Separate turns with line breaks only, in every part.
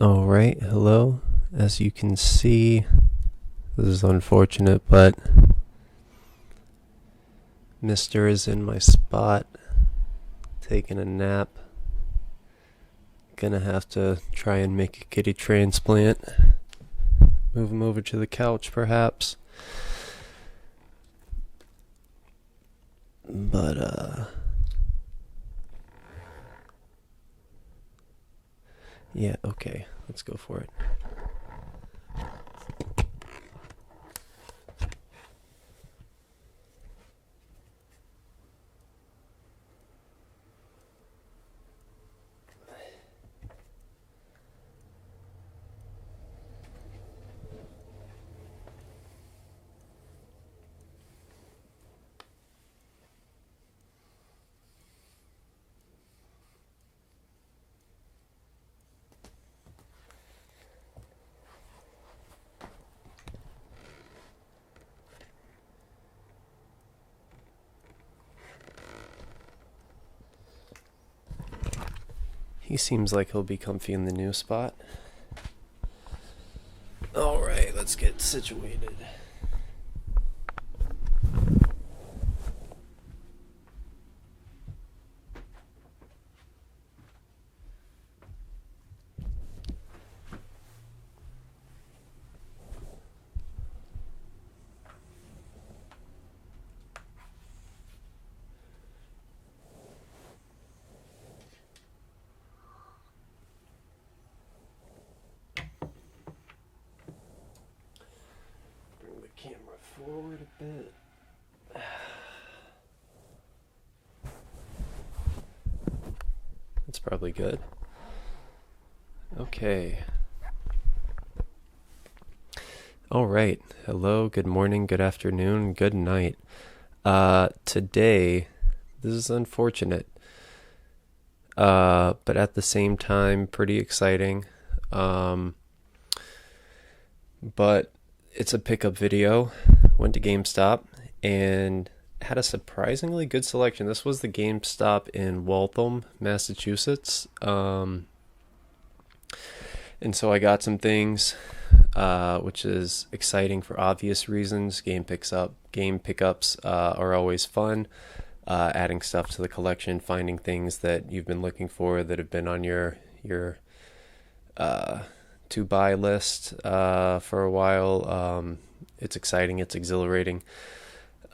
Alright, hello. As you can see, this is unfortunate, but Mister is in my spot, taking a nap. Gonna have to try and make a kitty transplant. Move him over to the couch, perhaps. But, yeah, okay, let's go for it. He seems like he'll be comfy in the new spot. Alright, let's get situated. Bring the camera forward a bit. That's probably good. Okay. Alright. Hello, good morning, good afternoon, good night. Today, this is unfortunate, but at the same time, pretty exciting. But it's a pickup video. Went to Gamestop and had a surprisingly good selection. This was the Gamestop in Waltham, Massachusetts. And so I got some things, which is exciting for obvious reasons. Game pickups are always fun. Adding stuff to the collection, finding things that you've been looking for that have been on your to buy list for a while. It's exciting, it's exhilarating.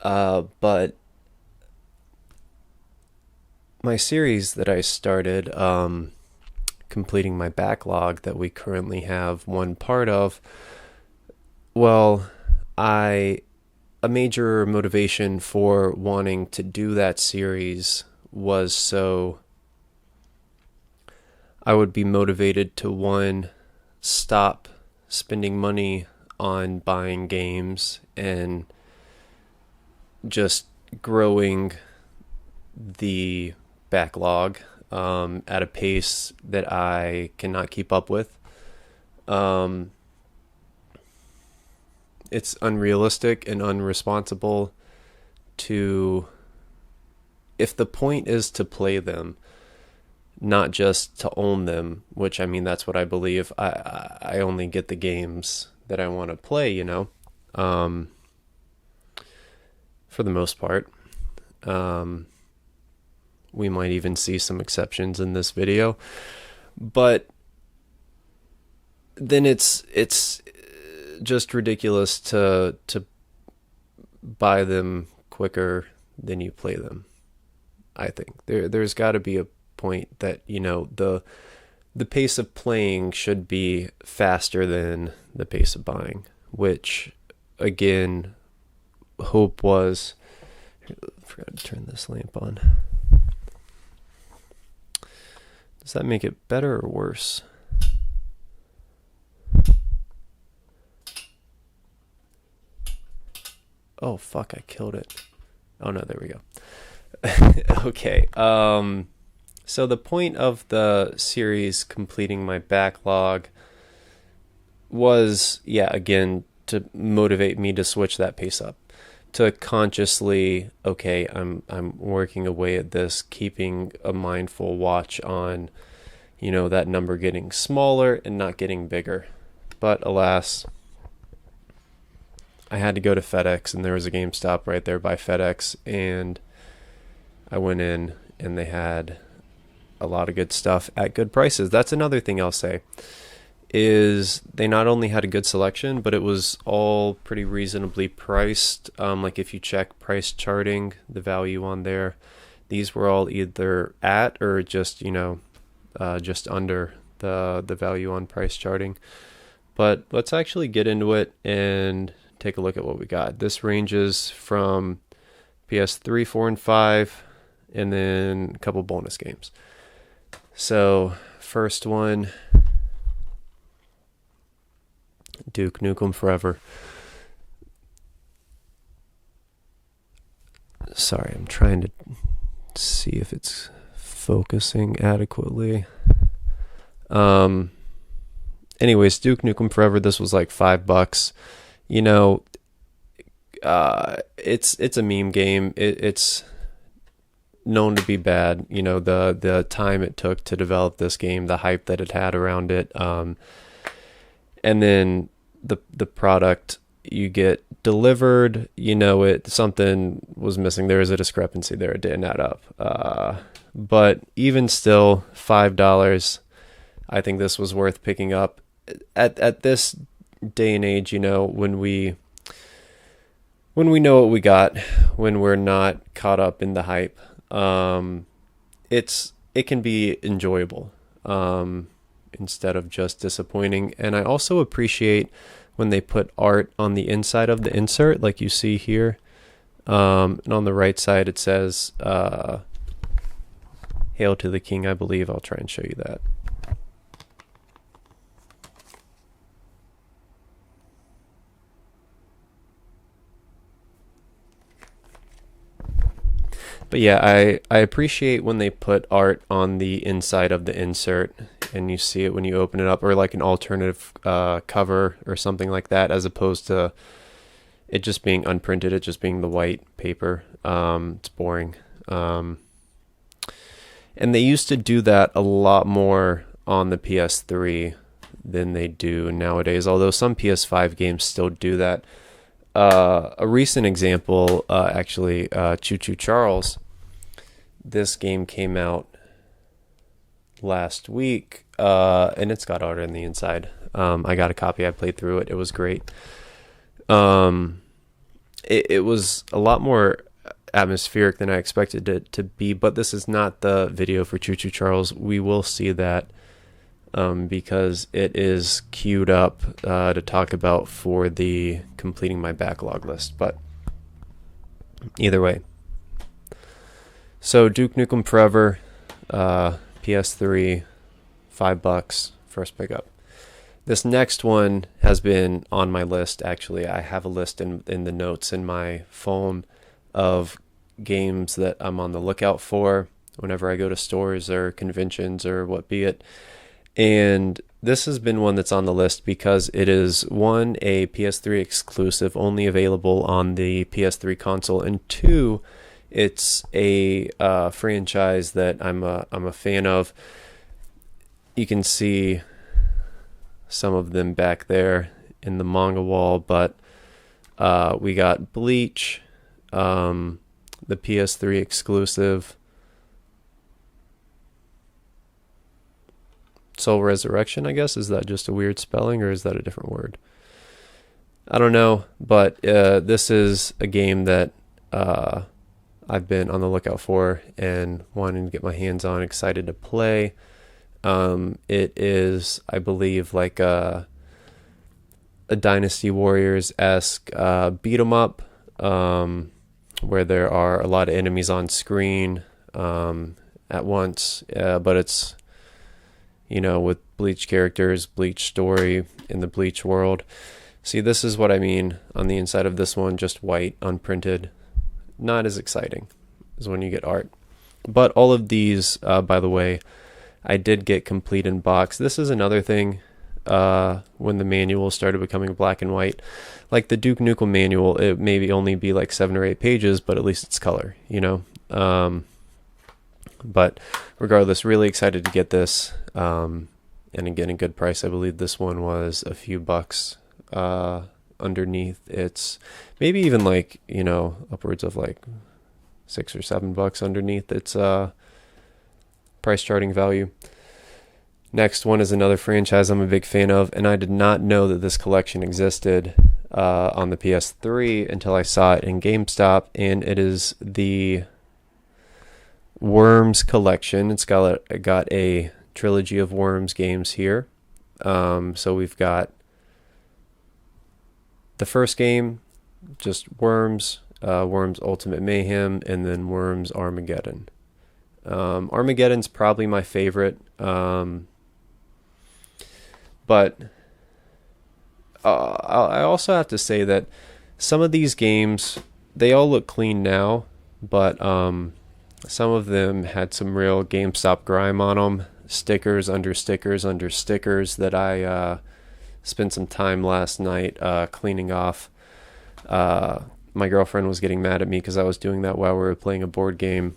But my series that I started, completing my backlog that we currently have one part of, well, a major motivation for wanting to do that series was so I would be motivated to, one, stop spending money on buying games and just growing the backlog at a pace that I cannot keep up with. It's unrealistic and unresponsible to, if the point is to play them, not just to own them, which, I mean, that's what I believe. I only get the games that I want to play, for the most part. We might even see some exceptions in this video, but then it's just ridiculous to buy them quicker than you play them. I think there's got to be a point that the pace of playing should be faster than the pace of buying, which again hope was, I forgot to turn this lamp on. Does that make it better or worse? Oh fuck, I killed it. Oh no, there we go. Okay. So the point of the series completing my backlog was, again, to motivate me to switch that pace up, to consciously, I'm working away at this, keeping a mindful watch on, that number getting smaller and not getting bigger. But alas, I had to go to FedEx, and there was a GameStop right there by FedEx, and I went in and they had a lot of good stuff at good prices. That's another thing I'll say, is they not only had a good selection, but it was all pretty reasonably priced. Like if you check price charting, the value on there, these were all either at or just, just under the value on price charting. But let's actually get into it and take a look at what we got. This ranges from PS3, 4, and 5, and then a couple bonus games. So, first one, Duke Nukem Forever. Sorry, I'm trying to see if it's focusing adequately. Anyways, Duke Nukem Forever, this was like $5. It's a meme game. It's known to be bad. The time it took to develop this game, the hype that it had around it, and then the product you get delivered, something was missing. There was a discrepancy there. It didn't add up. But even still, $5, I think this was worth picking up. At this day and age, when we know what we got, when we're not caught up in the hype, it can be enjoyable, instead of just disappointing. And I also appreciate when they put art on the inside of the insert, like you see here. And on the right side, it says, Hail to the King, I believe. I'll try and show you that. But yeah, I appreciate when they put art on the inside of the insert, and you see it when you open it up, or like an alternative cover or something like that, as opposed to it just being unprinted, it just being the white paper. It's boring. And they used to do that a lot more on the PS3 than they do nowadays, although some PS5 games still do that. A recent example, actually, Choo Choo Charles. This game came out last week, and it's got art on the inside. I got a copy. I played through it. It was great. It was a lot more atmospheric than I expected it to be, but this is not the video for Choo Choo Charles. We will see that, because it is queued up to talk about for the completing my backlog list. But either way, so Duke Nukem Forever, PS3, $5, first pickup. This next one has been on my list. Actually, I have a list in the notes in my phone of games that I'm on the lookout for whenever I go to stores or conventions or what be it. And this has been one that's on the list because it is, one, a PS3 exclusive, only available on the PS3 console, and two, it's a franchise that I'm a fan of. You can see some of them back there in the manga wall, but we got Bleach, the PS3 exclusive, Soul Resurrection, I guess. Is that just a weird spelling, or is that a different word? I don't know, but this is a game that I've been on the lookout for and wanting to get my hands on, excited to play. It is, I believe, like a Dynasty Warriors-esque beat 'em up, where there are a lot of enemies on screen at once, but it's, with Bleach characters, Bleach story in the Bleach world. See, this is what I mean on the inside of this one, just white, unprinted. Not as exciting as when you get art. But all of these, by the way, I did get complete in box. This is another thing, when the manual started becoming black and white. Like the Duke Nukem manual, it maybe only be like 7 or 8 pages, but at least it's color, But regardless, really excited to get this. And again, a good price. I believe this one was a few bucks underneath. It's maybe even like, upwards of like $6 or $7 underneath its price charting value. Next one is another franchise I'm a big fan of, and I did not know that this collection existed on the PS3 until I saw it in GameStop, and it is the Worms collection. It's got a trilogy of Worms games here. So we've got the first game, just Worms, Worms Ultimate Mayhem, and then Worms Armageddon. Armageddon's probably my favorite, but I also have to say that some of these games, they all look clean now, but some of them had some real GameStop grime on them. Stickers under stickers under stickers that I spent some time last night cleaning off. My girlfriend was getting mad at me because I was doing that while we were playing a board game,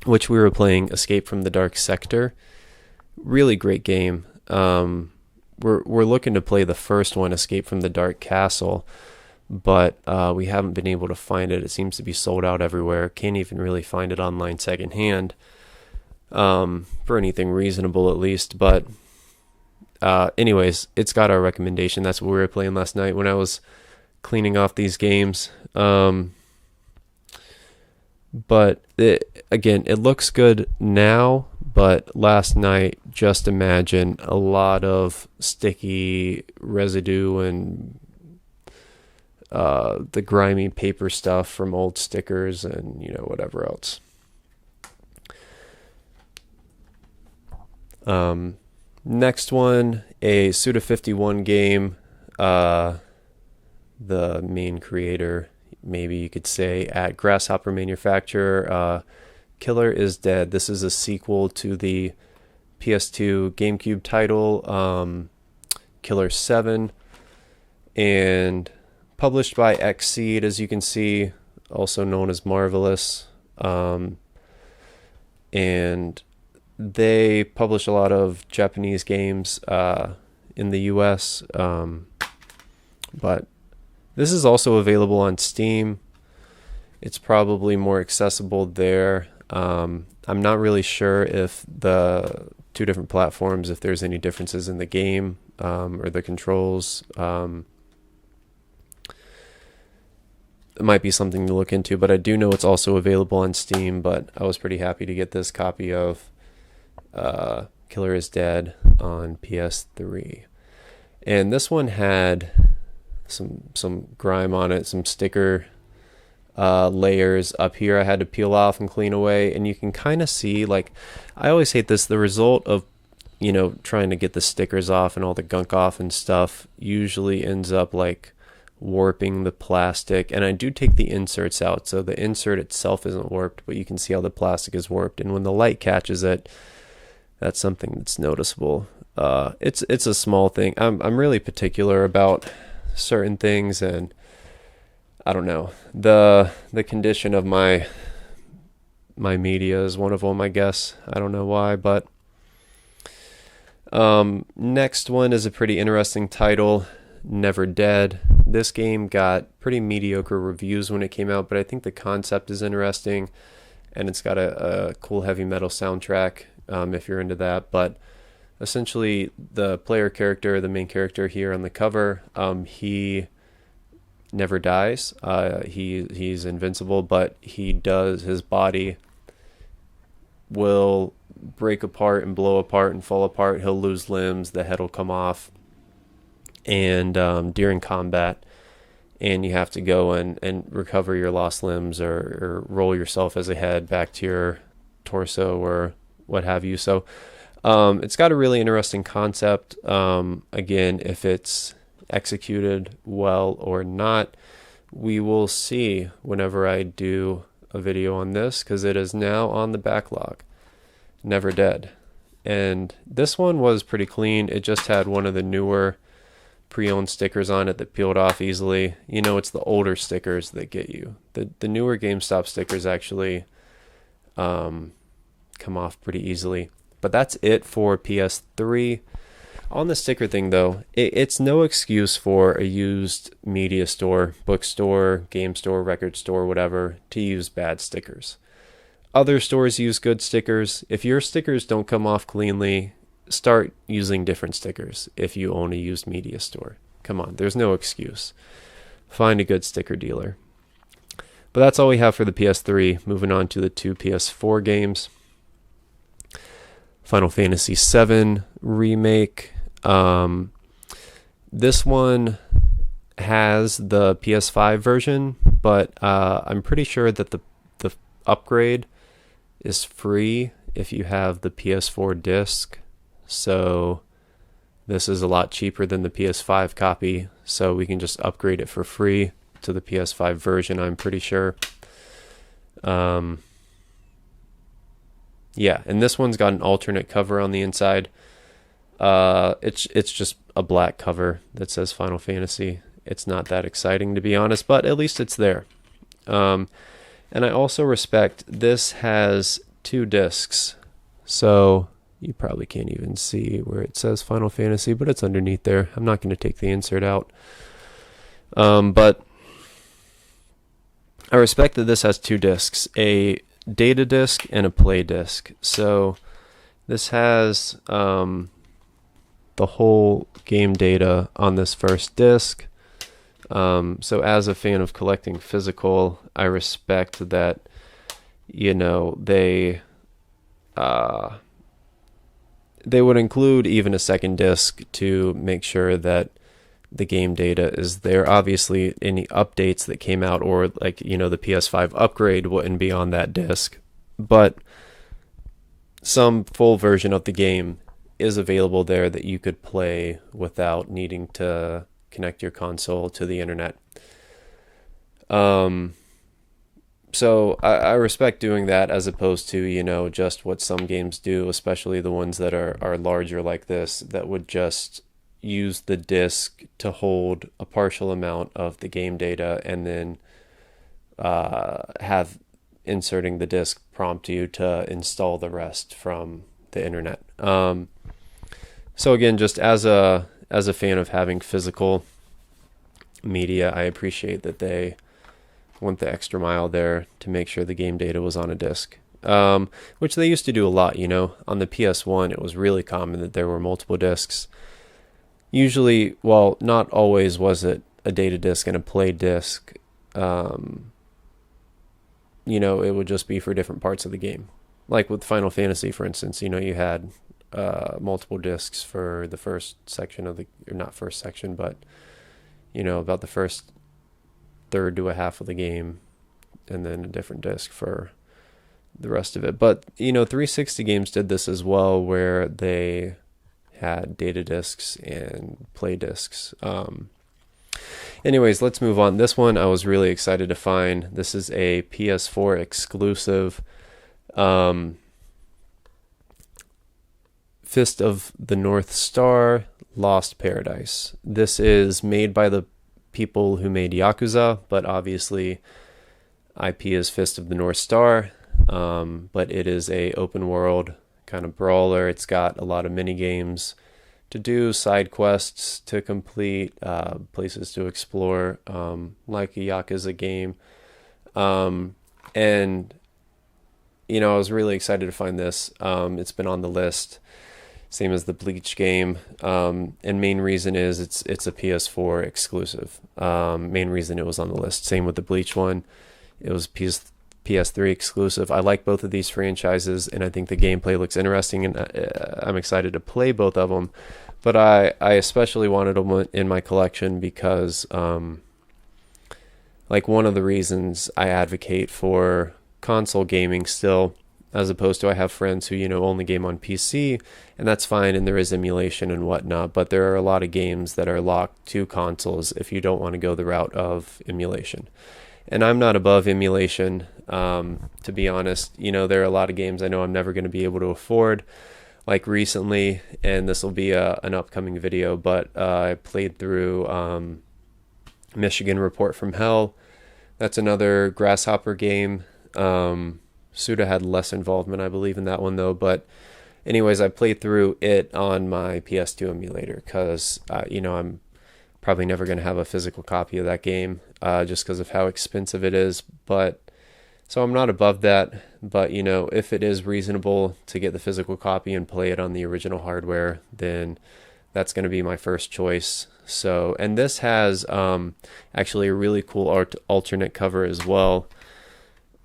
which we were playing Escape from the Dark Sector. Really great game. We're looking to play the first one, Escape from the Dark Castle, but we haven't been able to find it. It seems to be sold out everywhere. Can't even really find it online secondhand, for anything reasonable at least. But anyways, it's got our recommendation. That's what we were playing last night when I was cleaning off these games. But again, it looks good now, but last night, just imagine a lot of sticky residue and the grimy paper stuff from old stickers and whatever else. Next one, a Suda51 game. The main creator, maybe you could say, at Grasshopper Manufacturer, Killer is Dead. This is a sequel to the PS2 GameCube title, Killer 7, and published by Xseed, as you can see, also known as Marvelous. And they publish a lot of Japanese games in the US, but this is also available on Steam. It's probably more accessible there. I'm not really sure if the two different platforms, if there's any differences in the game or the controls. It might be something to look into, but I do know it's also available on Steam. But I was pretty happy to get this copy of Killer is Dead on PS3. And this one had some grime on it, some sticker layers up here I had to peel off and clean away, and you can kind of see, like, I always hate this, the result of trying to get the stickers off and all the gunk off and stuff usually ends up like warping the plastic. And I do take the inserts out, so the insert itself isn't warped, but you can see how the plastic is warped, and when the light catches it, that's something that's noticeable. It's a small thing. I'm really particular about certain things, and I don't know, the condition of my media is one of them, I guess. I don't know why, but next one is a pretty interesting title, Never Dead. This game got pretty mediocre reviews when it came out, but I think the concept is interesting, and it's got a cool heavy metal soundtrack, if you're into that. But essentially, the player character, the main character here on the cover, he never dies. He's invincible, but his body will break apart and blow apart and fall apart. He'll lose limbs, the head will come off, and during combat, and you have to go and recover your lost limbs or roll yourself as a head back to your torso or what have you. So it's got a really interesting concept. Again, if it's executed well or not, we will see whenever I do a video on this, because it is now on the backlog. Never Dead. And this one was pretty clean. It just had one of the newer pre-owned stickers on it that peeled off easily. It's the older stickers that get you. The newer GameStop stickers actually come off pretty easily. But that's it for PS3. On the sticker thing, though, it's no excuse for a used media store, bookstore, game store, record store, whatever, to use bad stickers. Other stores use good stickers. If your stickers don't come off cleanly, start using different stickers if you own a used media store. Come on, there's no excuse. Find a good sticker dealer. But that's all we have for the PS3. Moving on to the two PS4 games. Final Fantasy VII Remake. This one has the PS5 version, but I'm pretty sure that the upgrade is free if you have the PS4 disc. So this is a lot cheaper than the PS5 copy, so we can just upgrade it for free to the PS5 version, I'm pretty sure. Yeah, and this one's got an alternate cover on the inside. It's just a black cover that says Final Fantasy. It's not that exciting, to be honest, but at least it's there. And I also respect this has 2 discs, so you probably can't even see where it says Final Fantasy, but it's underneath there. I'm not going to take the insert out. But I respect that this has 2 discs, a data disc and a play disc. So this has the whole game data on this first disc. So as a fan of collecting physical, I respect that, you know, they would include even a second disc to make sure that the game data is there. Obviously, any updates that came out, or like, you know, the PS5 upgrade wouldn't be on that disc, but some full version of the game is available there that you could play without needing to connect your console to the internet. So I respect doing that, as opposed to, you know, just what some games do, especially the ones that are larger like this, that would just use the disc to hold a partial amount of the game data and then have inserting the disc prompt you to install the rest from the internet. So again, just as a fan of having physical media, I appreciate that they went the extra mile there to make sure the game data was on a disc, which they used to do a lot. You know, on the PS1, it was really common that there were multiple discs. Usually, well, not always was it a data disc and a play disc. You know, it would just be for different parts of the game. Like with Final Fantasy, for instance, you know, you had multiple discs for the first section of the, or not first section, but, you know, about the first third to a half of the game, and then a different disc for the rest of it. But, you know, 360 games did this as well, where they had data discs and play discs. Anyways, let's move on. This one I was really excited to find. This is a PS4 exclusive. Fist of the North Star, Lost Paradise. This is made by the people who made Yakuza, but obviously IP is Fist of the North Star. But it is a open world kind of brawler. It's got a lot of mini games to do, side quests to complete, places to explore, like a Yakuza game. And you know, I was really excited to find this. It's been on the list, same as the Bleach game. And main reason is it's a PS4 exclusive. Main reason it was on the list. Same with the Bleach one. It was PS3 exclusive. I like both of these franchises, and I think the gameplay looks interesting, and I'm excited to play both of them. But I especially wanted them in my collection because, like, one of the reasons I advocate for console gaming still, as opposed to I have friends who, you know, only game on PC, and that's fine, and there is emulation and whatnot, but there are a lot of games that are locked to consoles if you don't want to go the route of emulation. And I'm not above emulation, to be honest. You know, there are a lot of games I know I'm never going to be able to afford, like recently, and this will be an upcoming video, but I played through Michigan Report from Hell. That's another Grasshopper game. Suda had less involvement, I believe, in that one though. But anyways, I played through it on my PS2 emulator because I'm probably never going to have a physical copy of that game just because of how expensive it is. But so I'm not above that. But if it is reasonable to get the physical copy and play it on the original hardware, then that's going to be my first choice. So, and this has actually a really cool alternate cover as well.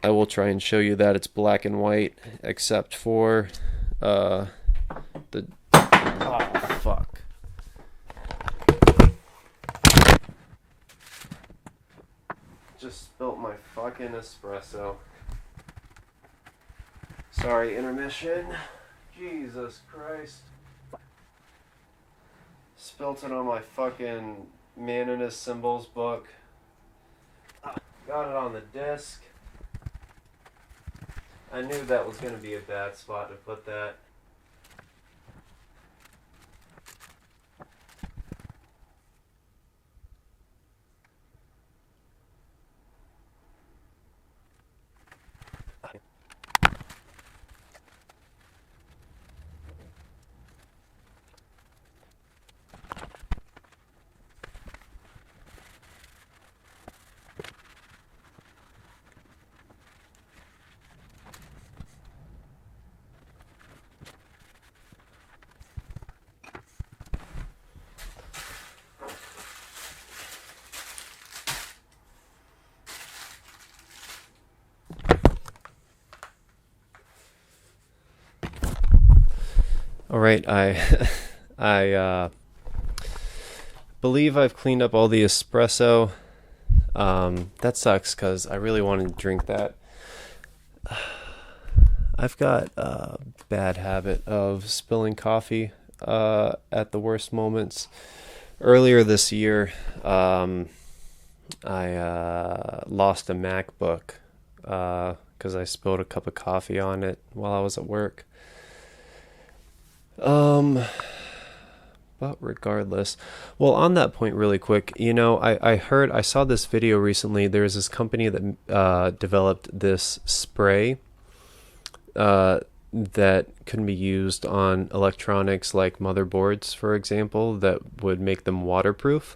I will try and show you that it's black and white, except for the... Oh, fuck. Just spilt my fucking espresso. Sorry, intermission. Jesus Christ. Spilt it on my fucking Man and His Symbols book. Got it on the disc. I knew that was going to be a bad spot to put that. All right, I believe I've cleaned up all the espresso. That sucks because I really wanted to drink that. I've got a bad habit of spilling coffee at the worst moments. Earlier this year, I lost a MacBook because I spilled a cup of coffee on it while I was at work. But regardless, well, on that point really quick, I saw this video recently. There's this company that developed this spray that can be used on electronics like motherboards, for example, that would make them waterproof.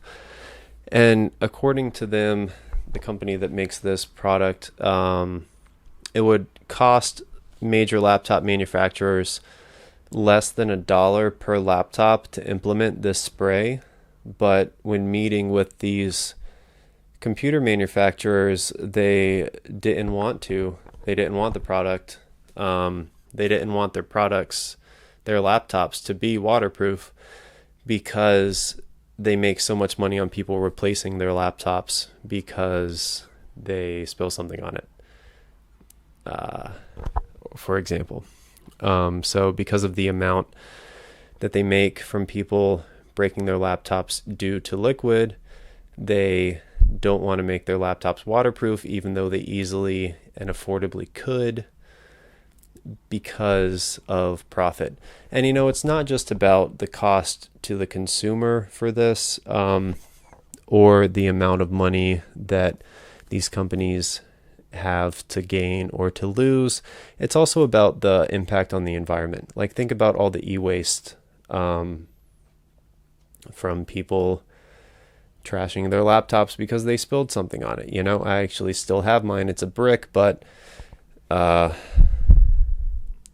And according to them, the company that makes this product, it would cost major laptop manufacturers less than $1 per laptop to implement this spray. But when meeting with these computer manufacturers, they didn't want to. They didn't want the product. They didn't want their products, their laptops, to be waterproof because they make so much money on people replacing their laptops because they spill something on it, for example. So because of the amount that they make from people breaking their laptops due to liquid, they don't want to make their laptops waterproof, even though they easily and affordably could, because of profit. And it's not just about the cost to the consumer for this, or the amount of money that these companies have to gain or to lose. It's also about the impact on the environment. Like, think about all the e-waste from people trashing their laptops because they spilled something on it. I actually still have mine. It's a brick, but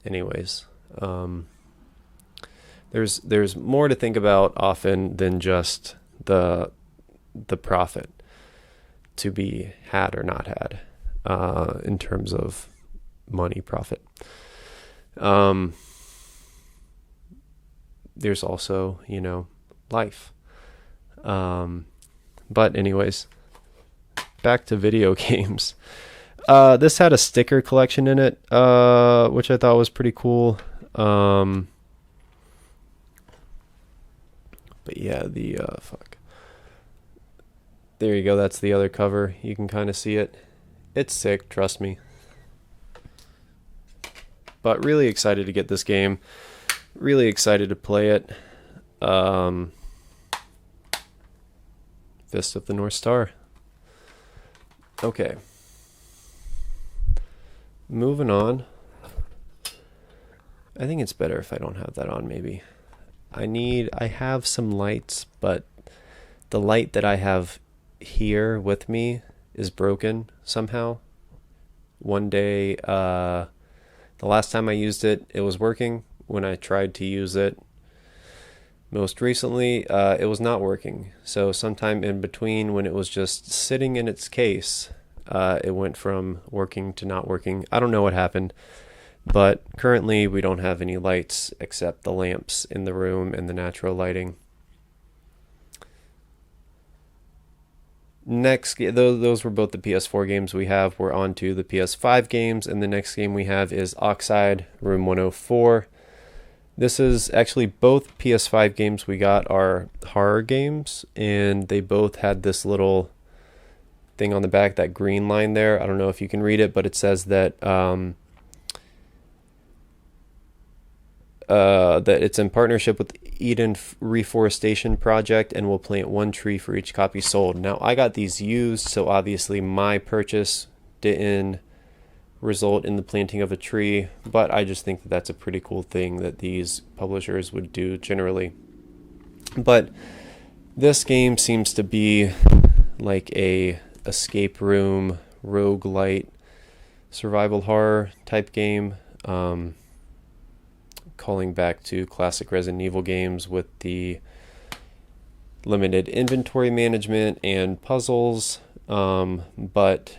anyways, there's more to think about often than just the profit to be had or not had, in terms of money profit. There's also, life. But anyways, back to video games. This had a sticker collection in it, which I thought was pretty cool. But yeah, fuck. There you go. That's the other cover. You can kind of see it. It's sick, trust me. But really excited to get this game. Really excited to play it. Fist of the North Star. Okay. Moving on. I think it's better if I don't have that on, maybe. I have some lights, but the light that I have here with me is broken somehow. One day, the last time I used it, it was working. When I tried to use it most recently, it was not working. So sometime in between, when it was just sitting in its case, it went from working to not working. I don't know what happened, but currently we don't have any lights except the lamps in the room and the natural lighting. Next, those were both the PS4 games we have. We're on to the PS5 games, and the next game we have is Oxide Room 104. This is actually both PS5 games we got are horror games, and they both had this little thing on the back, that green line there. I don't know if you can read it, but it says that that it's in partnership with Eden Reforestation Project and will plant one tree for each copy sold. Now, I got these used, so obviously my purchase didn't result in the planting of a tree, but I just think that that's a pretty cool thing that these publishers would do generally. But this game seems to be like a escape room, roguelite, survival horror type game. Calling back to classic Resident Evil games with the limited inventory management and puzzles, but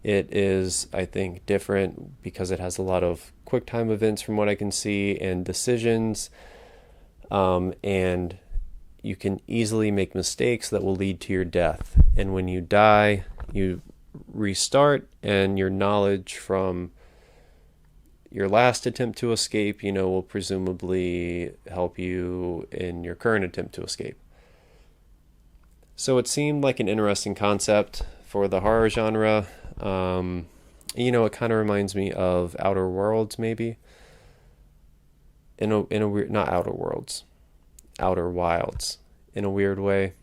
it is, I think, different because it has a lot of quick time events from what I can see and decisions, and you can easily make mistakes that will lead to your death. And when you die, you restart, and your knowledge from your last attempt to escape, will presumably help you in your current attempt to escape. So it seemed like an interesting concept for the horror genre. It kind of reminds me of Outer Worlds, maybe. In a weird, not Outer Worlds, Outer Wilds, in a weird way.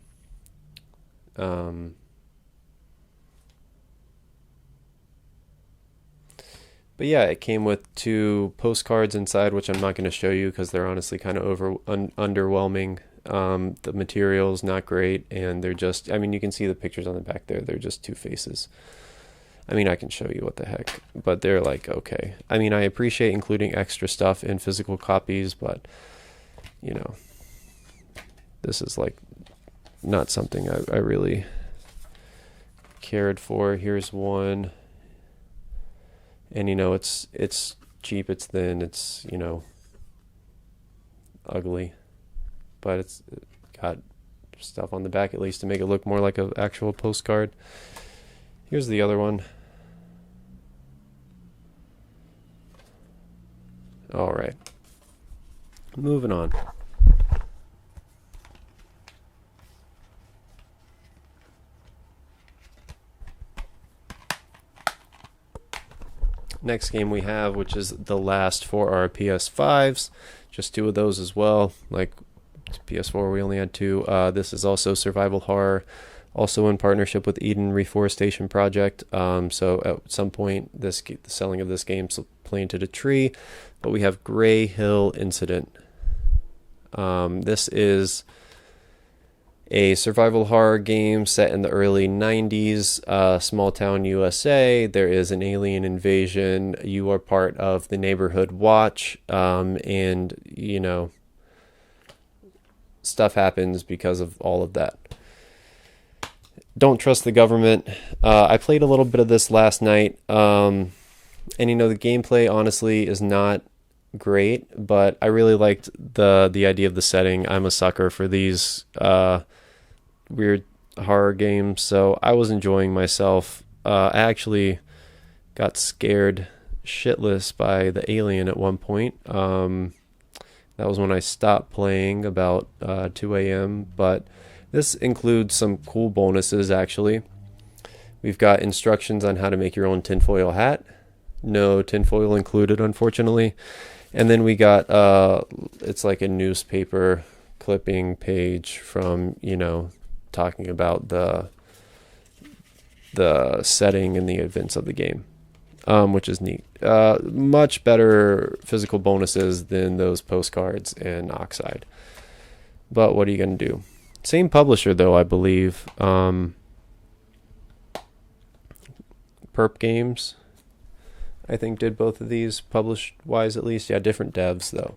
But yeah, it came with 2 postcards inside, which I'm not going to show you because they're honestly kind of underwhelming. The material's not great, and they're just, you can see the pictures on the back there. They're just 2 faces. I can show you what the heck, but they're like, okay. I appreciate including extra stuff in physical copies, but, this is like not something I really cared for. Here's one. And it's cheap, it's thin, it's ugly, but it's got stuff on the back at least to make it look more like an actual postcard. Here's the other one. All right, moving on. Next game we have, which is the last for our PS5s, just 2 of those as well. Like PS4, we only had 2. This is also survival horror, also in partnership with Eden Reforestation Project. So at some point, the selling of this game planted a tree, but we have Gray Hill Incident. This is a survival horror game set in the early 90s, small town USA. There is an alien invasion. You are part of the neighborhood watch, and stuff happens because of all of that. Don't trust the government. I played a little bit of this last night, and the gameplay honestly is not great, but I really liked the idea of the setting. I'm a sucker for these weird horror games, so I was enjoying myself. I actually got scared shitless by the alien at one point. That was when I stopped playing about 2 a.m. But this includes some cool bonuses, actually. We've got instructions on how to make your own tinfoil hat. No tinfoil included, unfortunately. And then we got, it's like a newspaper clipping page from, talking about the setting and the events of the game. which is neat. Much better physical bonuses than those postcards and Oxide. But what are you going to do? Same publisher, though, I believe. Perp Games, I think, did both of these, published-wise at least. Yeah, different devs, though.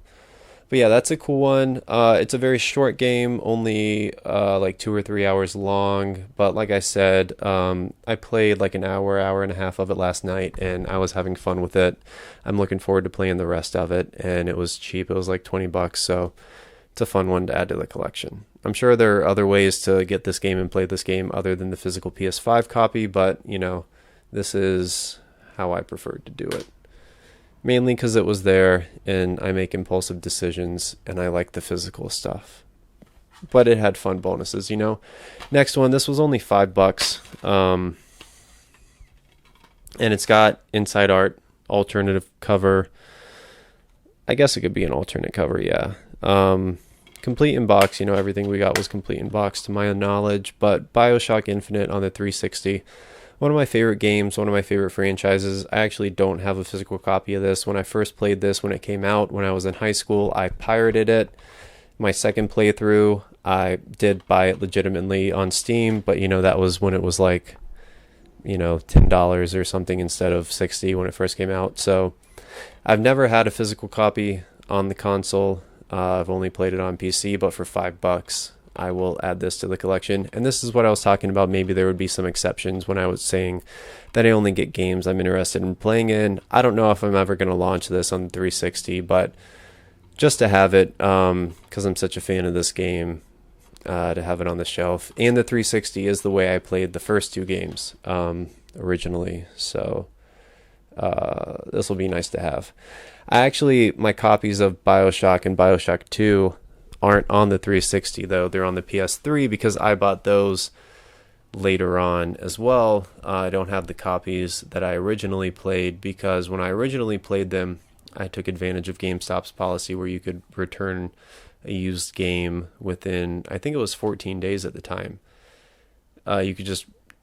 But yeah, that's a cool one. It's a very short game, only like 2 or 3 hours long. But like I said, I played like an hour and a half of it last night, and I was having fun with it. I'm looking forward to playing the rest of it, and it was cheap. It was like $20, so it's a fun one to add to the collection. I'm sure there are other ways to get this game and play this game other than the physical PS5 copy, but you know, this is how I preferred to do it. Mainly because it was there and I make impulsive decisions and I like the physical stuff. But it had fun bonuses, you know. Next one, this was only $5. And it's got inside art, alternative cover. I guess it could be an alternate cover, yeah. Complete in box, you know, everything we got was complete in box to my knowledge. But BioShock Infinite on the 360. One of my favorite games, one of my favorite franchises. I actually don't have a physical copy of this. When I first played this, when it came out, when I was in high school, I pirated it. My second playthrough, I did buy it legitimately on Steam, but you know, that was when it was like, you know, $10 or something instead of $60 when it first came out. So I've never had a physical copy on the console. I've only played it on PC, but for $5, I will add this to the collection. And this is what I was talking about. Maybe there would be some exceptions when I was saying that I only get games I'm interested in playing in. I don't know if I'm ever going to launch this on the 360, but just to have it, because I'm such a fan of this game, to have it on the shelf. And the 360 is the way I played the first two games originally. So this will be nice to have. My copies of BioShock and BioShock 2 aren't on the 360 though. They're on the PS3 because I bought those later on as well. I don't have the copies that I originally played because when I originally played them, I took advantage of GameStop's policy where you could return a used game within, I think it was 14 days at the time.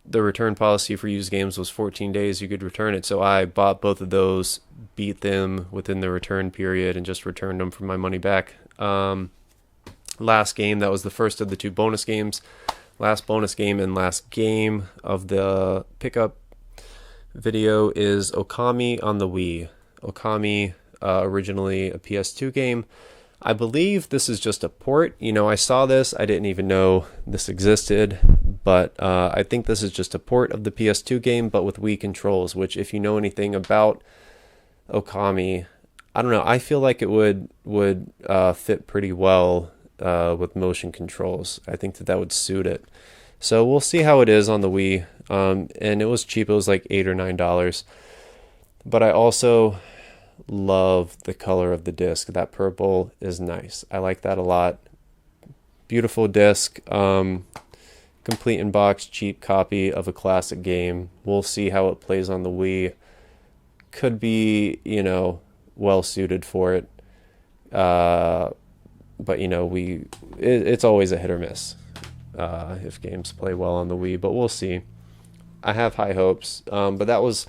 The return policy for used games was 14 days. You could return it. So I bought both of those, beat them within the return period, and just returned them for my money back. Last game, that was the first of the two bonus games. Last bonus game and last game of the pickup video is Okami on the Wii. Okami, originally a PS2 game. I believe this is just a port. You know, I saw this. I didn't even know this existed. But I think this is just a port of the PS2 game, but with Wii controls, which if you know anything about Okami, I don't know. I feel like it would fit pretty well with motion controls. I think that would suit it. So we'll see how it is on the Wii. And it was cheap. It was like $8 or $9. But I also love the color of the disc. That purple is nice. I like that a lot. Beautiful disc. Complete in box, cheap copy of a classic game. We'll see how it plays on the Wii. Could be, you know, well suited for it. But you know, it's always a hit or miss if games play well on the Wii. But we'll see. I have high hopes. But that was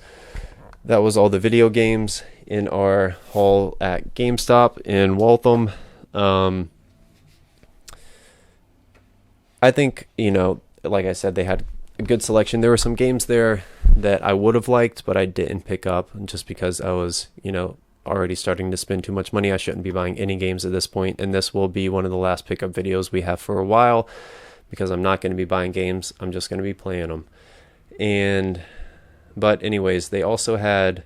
all the video games in our haul at GameStop in Waltham. I think, you know, like I said, they had a good selection. There were some games there that I would have liked, but I didn't pick up just because I was, you know, already starting to spend too much money. I shouldn't be buying any games at this point, and this will be one of the last pickup videos we have for a while because I'm not going to be buying games. I'm just going to be playing them. But anyways, they also had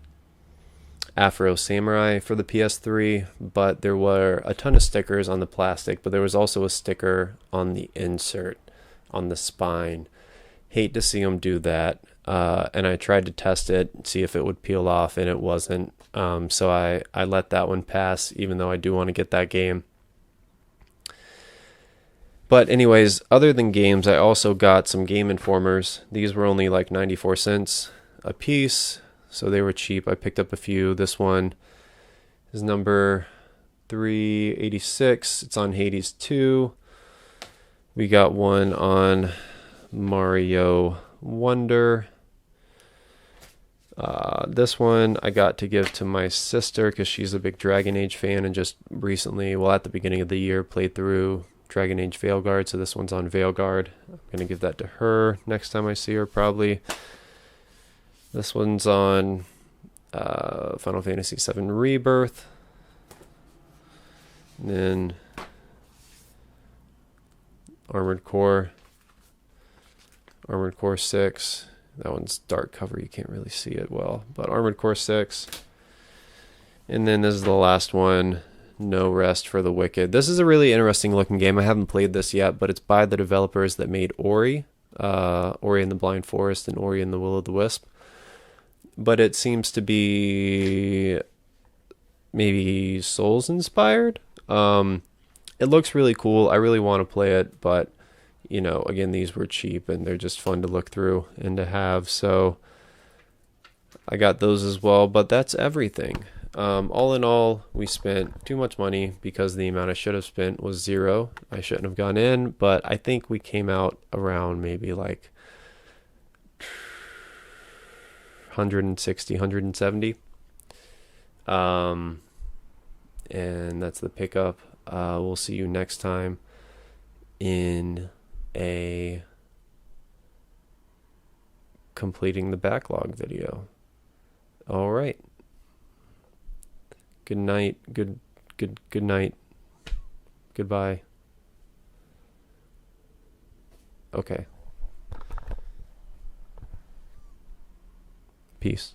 Afro Samurai for the PS3, but there were a ton of stickers on the plastic, but there was also a sticker on the insert on the spine. Hate to see them do that. And I tried to test it, see if it would peel off, and it wasn't. So I let that one pass, even though I do want to get that game. But anyways, other than games, I also got some Game Informers. These were only like 94 cents a piece, so they were cheap. I picked up a few. This one is number 386. It's on Hades 2. We got one on Mario Wonder. This one I got to give to my sister because she's a big Dragon Age fan and just recently, well, at the beginning of the year, played through Dragon Age Veilguard. So this one's on Veilguard. I'm going to give that to her next time I see her, probably. This one's on Final Fantasy VII Rebirth. And then Armored Core 6. That one's dark cover, you can't really see it well, but Armored Core 6. And then this is the last one, No Rest for the Wicked. This is a really interesting looking game. I haven't played this yet, but it's by the developers that made Ori, Ori and the Blind Forest and Ori and the Will of the Wisp. But it seems to be maybe Souls inspired. It looks really cool. I really want to play it, but you know, again, these were cheap and they're just fun to look through and to have. So I got those as well, but that's everything. All in all, we spent too much money because the amount I should have spent was zero. I shouldn't have gone in, but I think we came out around maybe like 160, 170. And that's the pickup. We'll see you next time in a completing the backlog video. All right. Good night. Good night. Goodbye. Okay. Peace.